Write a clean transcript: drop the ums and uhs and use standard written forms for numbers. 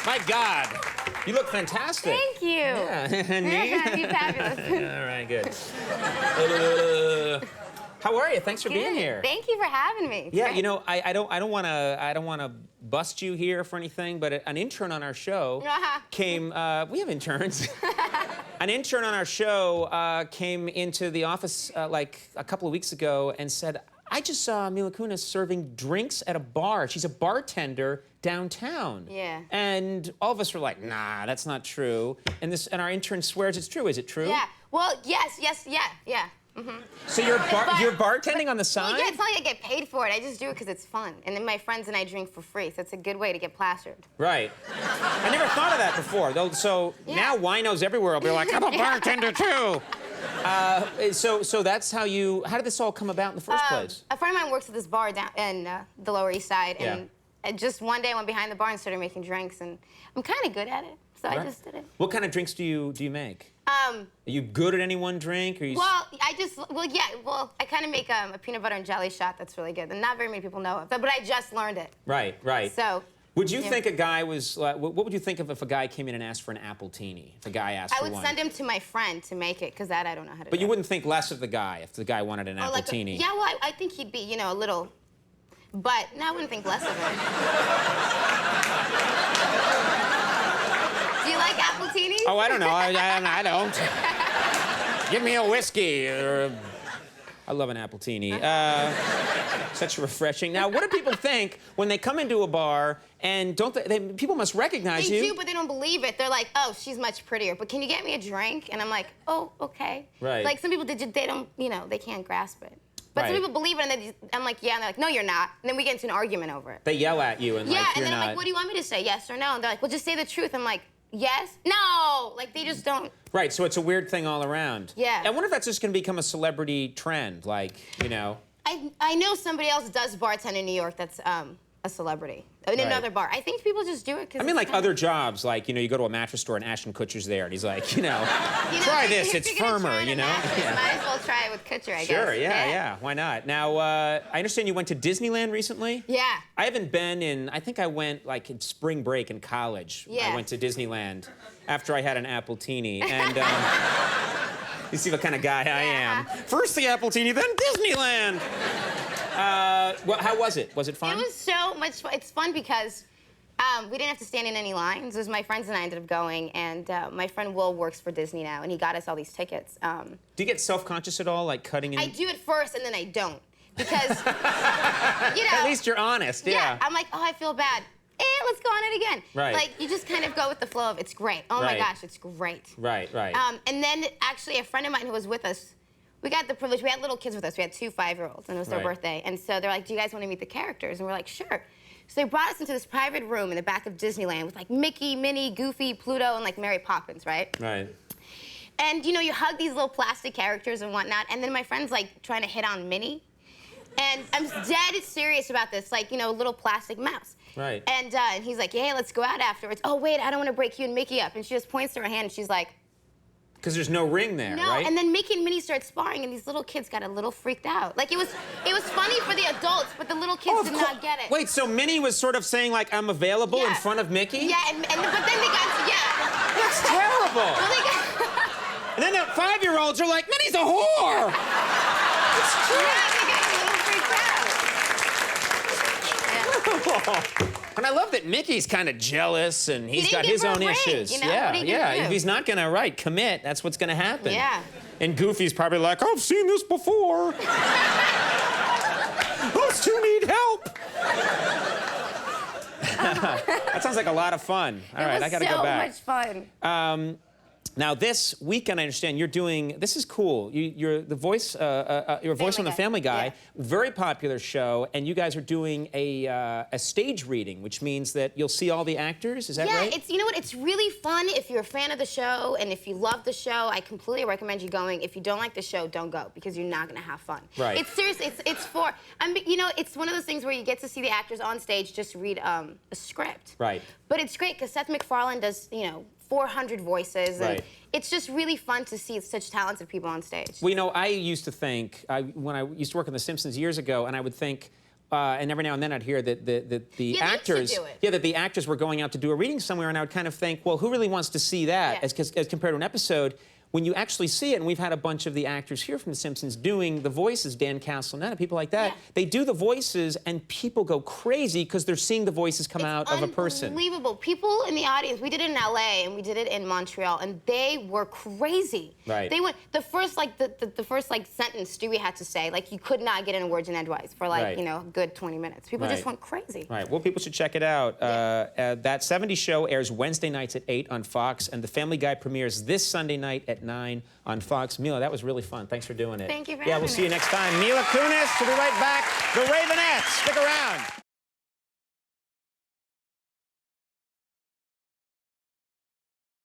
My God, you look fantastic. Thank you. Yeah. And me? You're fabulous. All right, good. How are you? Thanks for being here. Thank you for having me. It's Yeah, great. you know, I don't want to bust you here for anything, but an intern on our show came. We have interns. An intern on our show came into the office like a couple of weeks ago and said, "I just saw Mila Kunis serving drinks at a bar. She's a bartender downtown." Yeah. And all of us were like, "Nah, that's not true." And our intern swears it's true. Is it true? Yeah. Well, yes, yeah. So you're bartending on the side? Well, yeah, it's not like I get paid for it. I just do it because it's fun. And then my friends and I drink for free, so it's a good way to get plastered. Right. I never thought of that before. Though, so now winos everywhere will be like, "I'm a bartender too." So that's how did this all come about in the first place? A friend of mine works at this bar down in the Lower East Side, and just one day I went behind the bar and started making drinks, and I'm kind of good at it, so I just did it. What kind of drinks do you make? Are you good at any one drink? Or you... Well, I kind of make a peanut butter and jelly shot that's really good, and not very many people know it, but I just learned it. Right. So. Would you think a guy was, what would you think of if a guy came in and asked for an appletini? If a guy asked for one? I would send him to my friend to make it, because that I don't know how to do. But you wouldn't think less of the guy if the guy wanted an appletini? Yeah, well, I think he'd be, a little, but no, I wouldn't think less of him. Do you like appletinis? Oh, I don't know. I don't. Give me a whiskey. I love an appletini. Such refreshing. Now, what do people think when they come into a bar and people must recognize you? They do, but they don't believe it. They're like, "Oh, she's much prettier, but can you get me a drink?" And I'm like, "Oh, okay." Right. Like some people, they don't, they can't grasp it. But some people believe it, and I'm like, "Yeah," and they're like, "No, you're not." And then we get into an argument over it. They yell at you and like, and you're then not... I'm like, "What do you want me to say? Yes or no?" And they're like, "Well, just say the truth." I'm like, "Yes, no." Like they just don't. Right, so it's a weird thing all around. Yeah. I wonder if that's just going to become a celebrity trend, like, I know somebody else does bartend in New York that's a celebrity in another bar. I think people just do it because. I mean, like other jobs, like you go to a mattress store and Ashton Kutcher's there, and he's like, try this, it's firmer, Might as well try it with Kutcher, I guess. Sure, yeah, why not? Now, I understand you went to Disneyland recently. Yeah. I haven't been in. I think I went like in spring break in college. Yeah. I went to Disneyland after I had an appletini, and. You see what kind of guy I am. First the appletini, then Disneyland. Well, how was it? Was it fun? It was so much fun. It's fun because we didn't have to stand in any lines. It was my friends and I ended up going, and my friend Will works for Disney now, and he got us all these tickets. Do you get self-conscious at all, like cutting in? I do it first, and then I don't. Because, At least you're honest, yeah. I'm like, oh, I feel bad. Let's go on it again. Right. Like, you just kind of go with the flow of, it's great. Oh, my gosh, it's great. Right. And then, actually, a friend of mine who was with us, we got the privilege, we had little kids with us. We had 2 5-year-olds, and it was their birthday. And so they're like, do you guys want to meet the characters? And we're like, sure. So they brought us into this private room in the back of Disneyland with, like, Mickey, Minnie, Goofy, Pluto, and, like, Mary Poppins, right? Right. And, you hug these little plastic characters and whatnot, and then my friend's, like, trying to hit on Minnie. And I'm dead serious about this, like, little plastic mouse. Right. And he's like, hey, let's go out afterwards. Oh, wait, I don't want to break you and Mickey up. And she just points to her hand, and she's like... Because there's no ring there, right? No, and then Mickey and Minnie start sparring, and these little kids got a little freaked out. Like, it was funny for the adults, but the little kids did not get it. Wait, so Minnie was sort of saying, like, I'm available in front of Mickey? Yeah, but then they got... That's terrible. Well, they got... And then the 5-year-olds are like, Minnie's a whore! It's true. Yeah, they got a little freaked out. Yeah. And I love that Mickey's kind of jealous, and he's got his own issues. What are you gonna do? If he's not gonna commit, that's what's gonna happen. Yeah. And Goofy's probably like, I've seen this before. Those two need help. That sounds like a lot of fun. All right, I gotta go back. It was so much fun. Now this weekend, I understand you're doing. This is cool. You're the voice. You're a voice on the Family Guy. Yeah. Very popular show, and you guys are doing a stage reading, which means that you'll see all the actors. Is that right? Yeah, you know what? It's really fun if you're a fan of the show and if you love the show. I completely recommend you going. If you don't like the show, don't go because you're not gonna have fun. Right. It's serious. It's for. It's one of those things where you get to see the actors on stage just read a script. Right. But it's great because Seth MacFarlane does 400 voices. And Right. it's just really fun to see such talented people on stage. Well, I used to think, when I used to work on The Simpsons years ago, and I would think, and every now and then I'd hear that the actors, do it. yeah, that the actors were going out to do a reading somewhere, and I would kind of think, well, who really wants to see that as compared to an episode? When you actually see it, and we've had a bunch of the actors here from The Simpsons doing the voices, Dan Castellaneta, people like that, they do the voices, and people go crazy because they're seeing the voices come out of a person. Unbelievable. People in the audience, we did it in LA, and we did it in Montreal, and they were crazy. Right. They went, the first sentence Stewie had to say, like, you could not get in words and edgewise for, like, you know, a good 20 minutes. People just went crazy. Right. Well, people should check it out. That 70s show airs Wednesday nights at 8 on Fox, and The Family Guy premieres this Sunday night at 9 on Fox. Mila, that was really fun. Thanks for doing it. Thank you for having me. Yeah, we'll see you next time. Mila Kunis. We'll be right back. The Ravenettes. Stick around.